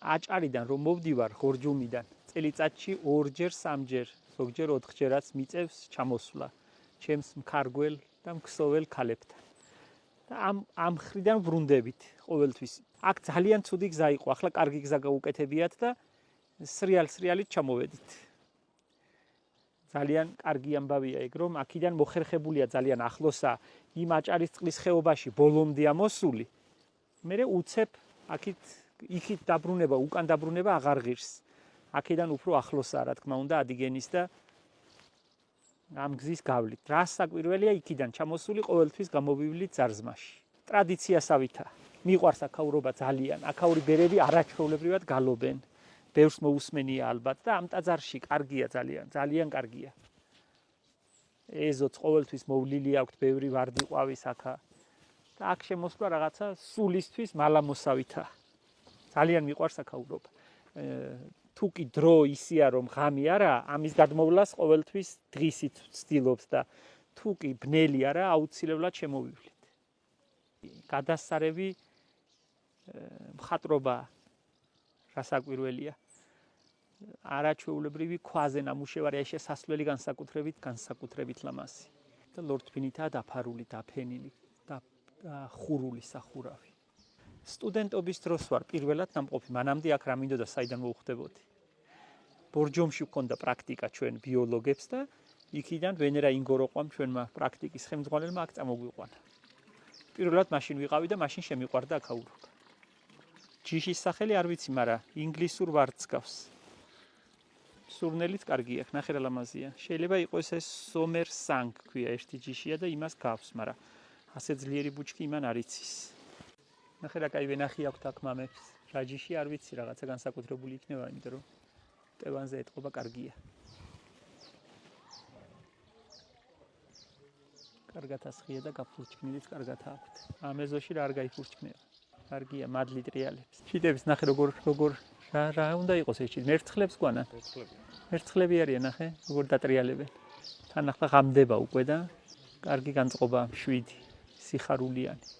აჭარიდან რომ მოვდივარ ხორჯუმიდან, წელიწადში 2-ჯერ, 3-ჯერ, ზოგჯერ 4-ჯერაც მიწევს ჩამოსვლა ჩემს მქარგველ და მქსოվել ქალებთან. და ამ ხრიდან ვრუნდებით ყოველთვის. აქ ძალიან ცუდი გზა იყო, ახლა კარგი გზა გაუკეთებიათ და სრიალით ჩამოვედით. ძალიან კარგი ამბავია ეგ, რომ აქიდან მოხერხებულია ძალიან ახლოსა იმ აჭარის წყლის ხეობაში ბოლომდე ამოსული. მე უცებ იქით დაბრუნება, უკან დაბრუნება აღარ ღირს. აქედან უფრო ახლოსაა, რა თქმა უნდა, ადიგენის და ამ გზის გავლით. რა საკვირველია იქიდან ჩამოსული ყოველთვის გამოვივლით ზარზმაში. ტრადიციასავითა. მიყვარს აქაურობა ძალიან. აქაური ბერები არაჩვეულებრივად გალობენ. ბევრს მოусმენია ალბათ და ამ ტაძარში კარგია ძალიან კარგია. ეზოც ყოველთვის მოვლილი აქვს, ბევრი ვარდი ყვავის აქა. და აქ შემოსვლა რაღაცა სულისთვის მალამოსავითა. ძალიან მიყვარს აქაურობა. თუ კი დრო ისია რომ ღამი არა, ამის გადმოვლას ყოველთვის დღისით ვცდილობს და თუ კი ბნელი არა, აუცილებლად შემოვივლით. გადასარევი მხატვრობა რასაკვირველია. არაჩვეულებრივი ქვაზე ნამუშევარი, ეს შესასვლელი განსაკუთრებით ლამაზი. და ლორთქინითაა დაფარული, დაფენილი და ხურული სახურავი. სტუდენტობის დროს ვარ პირველად ნამყოფი, მანამდე აქ რა მინდოდა საიდან მოვხვდებოდი. ბორჯომში ვქონდა პრაქტიკა ჩვენ ბიოლოგებს და იქიდან ვენერა ინგოროყვამ ჩვენმა პრაქტიკის ხელმძღვანელმა აქ წამოგვიყვანა. პირველად მაშინ ვიყავი და მაშინ შემიყვარდა აქაურობა. ჯიშის სახელი არ ვიცი, მაგრამ ინგლისურ ვარდს გავს. სურნელიც კარგი აქვს, ნახე რა ლამაზია. შეიძლება იყოს ეს სომერ სანგ ქვია, ერთი ჯიშია და იმას გავს, მაგრამ ასე ძლიერი ბუჩქი იმან არ იცის. ნახე რა კაი ვენახი აქვს აქ მამებს. რა ჯიში არ ვიცი, რაღაცა განსაკუთრებული იქნება, იმიტომ რომ ტევანზე ეტყობა კარგია. კარგად ასხია და გაფურჩქნილიც კარგად აქვთ. ამ ეზოში რა არ გაიფურჩქნება. კარგია, მადლი ტრიალებს. შიდების ნახე როგორ რა უნდა იყოს ეს შიდ მერცხლებს გვანან. მერცხლები არიან, ნახე, როგორ დატრიალებენ. თან ახლა ღამდება უკვე და კარგი განწყობა 7 სიხარულიანი.